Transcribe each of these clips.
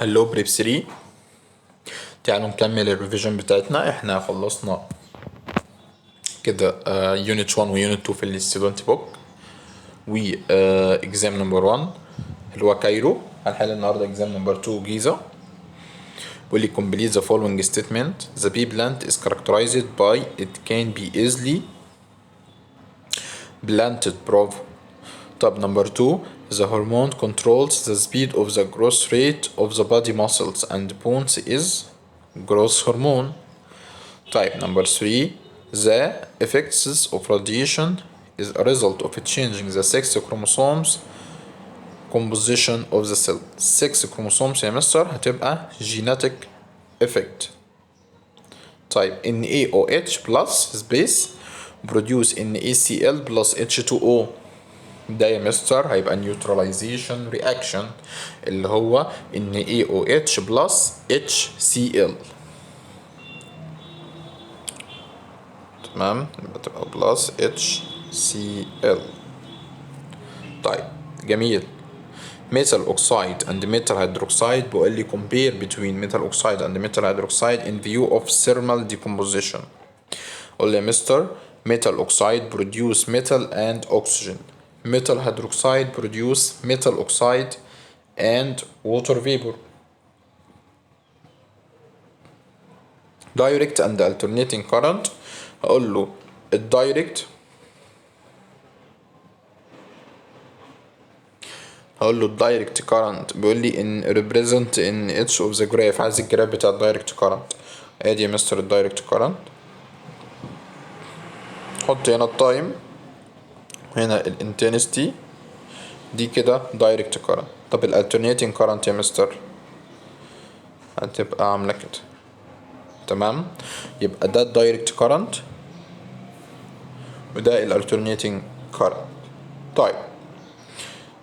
هلو بريب 3. تعالوا نكمل الريفيجن بتاعتنا. احنا خلصنا كده يونت 1 ويونت 2 في الستودنت بوك و اكزام نمبر 1 اللي هو كايرو. هنحل النهارده اكزام نمبر 2 جيزة. واللي complete the following statement: the pea plant is characterized by it can be easily planted. برافو. طب نمبر 2: the hormone controls the speed of the growth rate of the body muscles and bones is growth hormone. طيب نمبر 3: the effects of radiation is a result of changing the sex chromosomes composition of the cell. 6 chromosomes يا مستر هتبقى genetic effect. طيب NaOH plus space produce NaCl plus H2O. ده يا مستر هيبقى neutralization reaction اللي هو NaOH plus HCl. تمام، يبقى تبقى plus HCl. طيب جميل. metal oxide and metal hydroxide بيقول لي compare between metal oxide and metal hydroxide in view of thermal decomposition. قول لي يا مستر metal oxide produce metal and oxygen. metal hydroxide produce metal oxide and water vapor. direct and alternating current هقول له الدايركت current بيقول لي ان represent in each of the graph. عايز الجراف بتاع الدايركت current. ادي يا مستر الدايركت current. حط هنا التايم هنا الانتنسيتي دي كده دايركت current. طب الالترنيتنج current يا مستر هتبقى عامله كده. تمام، يبقى ده الدايركت current وده الالترنيتنج current. طيب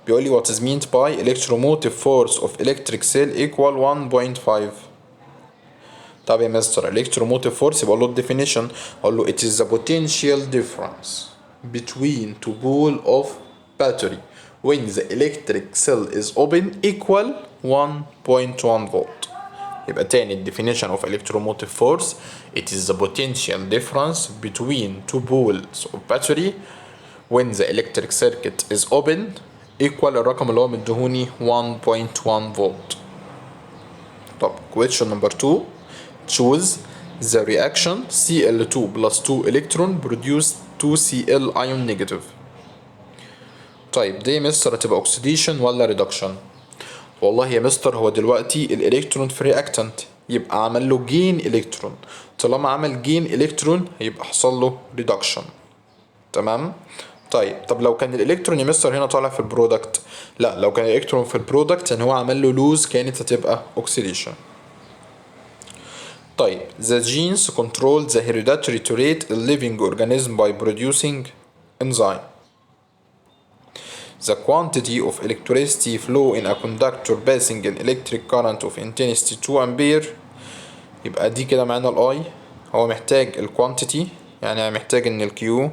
بيقول لي what is meant by electromotive force of electric cell equal 1.5. طب يا مستر electromotive force يبقى له الديفينيشن. اقول له it is the potential difference between two pole of battery when the electric cell is open equal 1.1 volt. يبقى تاني الديفينيشن of electromotive force: it is the potential difference between two poles of battery when the electric circuit is open equal الرقم اللي هو مديهوني 1.1 volt. طب question number 2: choose the reaction Cl2 plus 2 electron produce 2Cl ion negative. طيب دي يا مستر هتبقى oxidation ولا reduction؟ والله يا مستر هو دلوقتي الالكترون في رياكتنت يبقى عمل له جين الكترون. طالما عمل جين الكترون هيبقى حصل له ريدكشن. تمام. طب لو كان الالكترون يا مستر هنا طالع في البرودكت، لا لو كان الالكترون في البرودكت يعني هو عمل له لوز كانت هتبقى اوكسيديشن. طيب the genes control the hereditary trait in living organism by producing enzyme. The quantity of electricity flow in a conductor passing an electric current of intensity 2 ampere. يبقى دي كده معانا الاي هو محتاج الكوانتيتي، يعني محتاج ان الكيو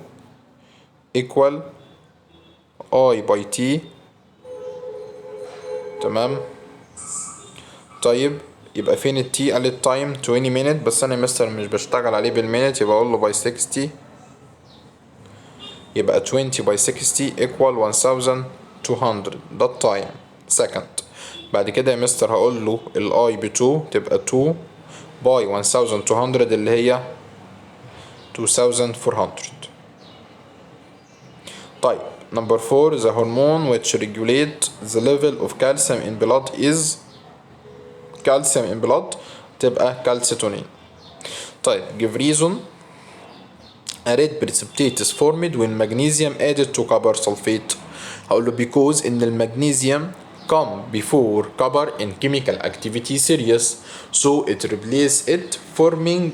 equal I by T. تمام. طيب يبقى فين التي؟ قال التايم 20 minute بس انا مستر مش بشتغل عليه بالمينت، يبقى اقول له by 60. يبقى 20 by 60 equal 1200. ده التايم سكند. بعد كده يا مستر هقول له الاي ب 2 تبقى 2 باي 1200 اللي هي 2400. طيب number 4: the hormone which regulate the level of calcium in blood is calcium in blood تبقى calcitonin. طيب give reason a red precipitate is formed when magnesium added to copper sulfate. هقول له because ان المغنيسيوم come before copper in chemical activity series so it replace it forming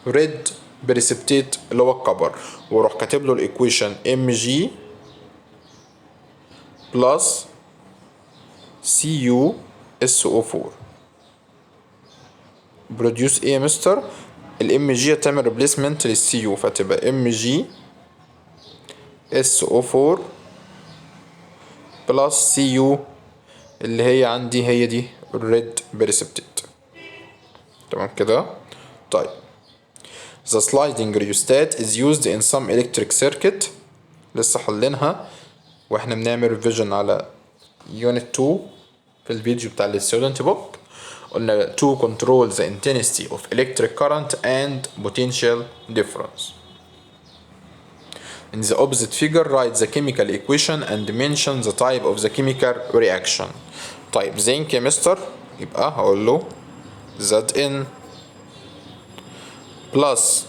red precipitate اللي هو الكبر، وروح كاتب له الايكويشن Mg plus CuSO4 produce ايه يا مستر؟ الام جي هتعمل ريبليسمنت للسي يو فتبقى ام جي اس او 4 بلس سي يو اللي هي عندي هي دي red precipitate. تمام كده. طيب the sliding rheostat is used in some electric circuit. لسه حلينها واحنا بنعمل revision على unit 2 في الفيديو بتاع ال student book. قلنا to control the intensity of electric current and potential difference. In the opposite figure write the chemical equation and mention the type of the chemical reaction. طيب zinc يا مستر يبقى هقول له Zn plus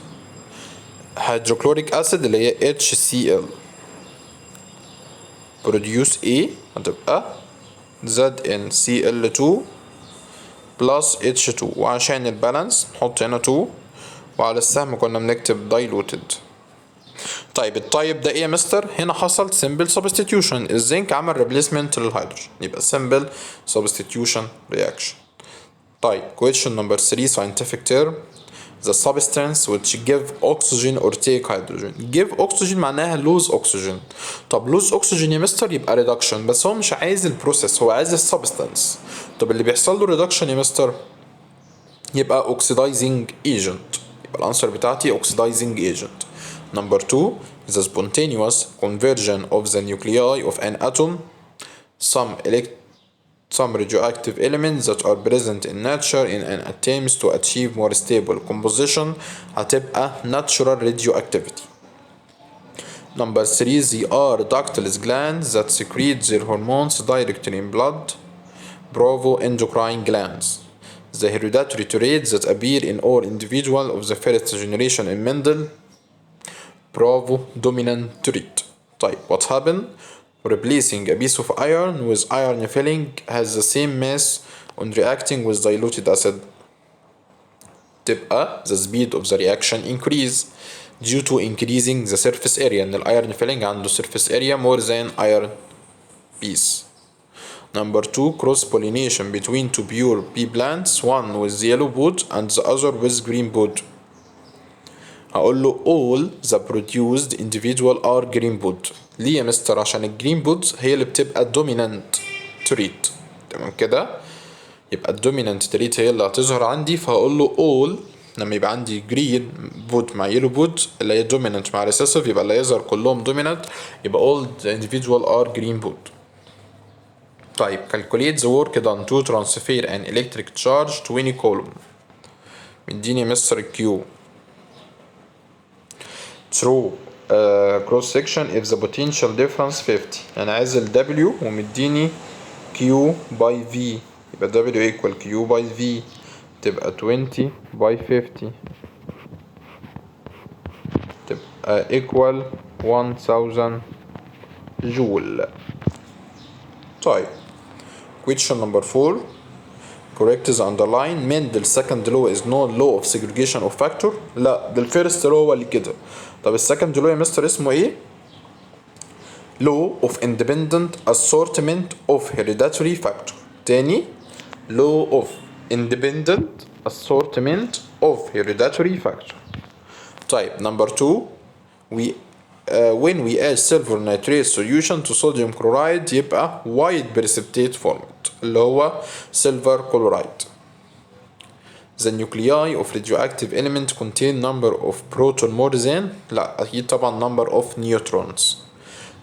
hydrochloric acid اللي هي HCl produce A هتبقى ZnCl2 plus H2 وعشان البالانس نحط هنا 2 وعلى السهم كنا بنكتب diluted. طيب الطيب ده ايه يا مستر؟ هنا حصل simple substitution. الزنك عمل replacement للهيدروجين يبقى simple substitution reaction. طيب question number 3 scientific term the substance which give oxygen or take hydrogen. give oxygen معناها lose oxygen. طب lose oxygen يا مستر يبقى reduction بس هو مش عايز البروسيس هو عايز السبستانس. طب اللي بيحصل له reduction يا مستر يبقى oxidizing agent. يبقى الانسر بتاعتي oxidizing agent. Number 2 the spontaneous conversion of the nuclei of an atom some radioactive elements that are present in nature in an attempt to achieve more stable composition هتبقى natural radioactivity. Number 3 they are ductless glands that secrete their hormones directly in blood. Bravo endocrine glands. The hereditary traits that appear in all individuals of the first generation in Mendel. Bravo dominant trait. طيب what happened? Replacing a piece of iron with iron filling has the same mass on reacting with diluted acid. تبقى the speed of the reaction increase due to increasing the surface area. إن iron filling عنده surface area more than iron piece. Number 2 cross pollination between two pure pea plants one with yellow bud and the other with green bud. هقول له all the produced individual are green bud. ليه يا مستر؟ عشان الجرين بودز هي اللي بتبقى dominant trait. تمام كده. يبقى الدومينانت تريت هي اللي هتظهر عندي فهقول له all لما يبقى عندي جرين بود مع يلو بود اللي هي dominant مع recessive يبقى اللي هيظهر كلهم dominant يبقى all the individual are green بود. طيب calculate the work done to transfer an electric charge to any column. مديني مستر Q through cross section if the potential difference 50. أنا عايز ال W ومديني Q by V يبقى W equal Q by V تبقى 20 by 50 تبقى equal 1000 جول. طيب question number 4 correct is underline. Mendel's second law is no law of segregation of factor. لا ده الفيرست law هو اللي كده. طب السكند law يا مستر اسمه ايه؟ law of independent assortment of hereditary factor. تاني law of independent assortment of hereditary factor. طيب number 2 we when we add silver nitrate solution to sodium chloride يبقى white precipitate formed اللي هو silver chloride. The nuclei of radioactive element contain number of proton more than لا أكيد طبعا number of neutrons.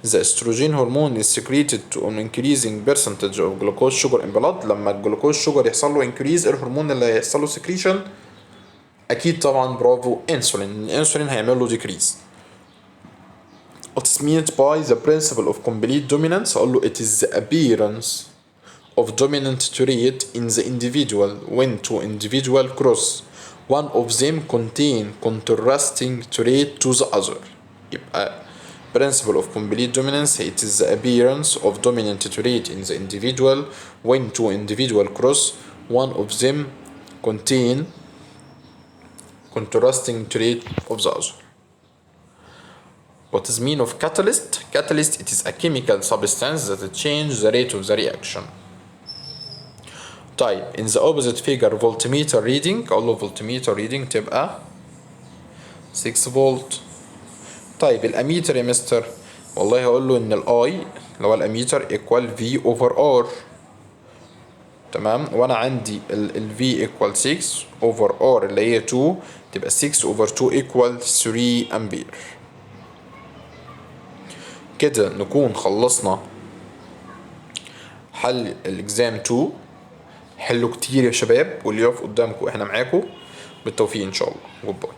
The estrogen hormone is secreted to an increasing percentage of glucose sugar in blood. لما الجلوكوز شوجر يحصل له increase الهرمون اللي هيحصل له secretion أكيد طبعا برافو insulin. الانسولين هيعمل له decrease. What is meant by the principle of complete dominance؟ أقول له it is the appearance of dominant trait in the individual when two individual cross one of them contain contrasting trait to the other. يبقى principle of complete dominance it is the appearance of dominant trait in the individual when two individual cross one of them contain contrasting trait of the other. What is mean of catalyst? Catalyst it is a chemical substance that changes the rate of the reaction. طيب in the opposite figure voltmeter reading أقول له voltmeter reading تبقى 6 فولت. طيب الأميتر يا مستر والله هقول له إن الأي اللي هو الأميتر equal V over R تمام. وانا عندي ال V equal 6 over R اللي هي 2 تبقى 6 over 2 equal 3 امبير. كده نكون خلصنا حل الاكزام 2. حلوا كتير يا شباب، واللي يقف قدامكم احنا معاكم. بالتوفيق ان شاء الله. جود باي.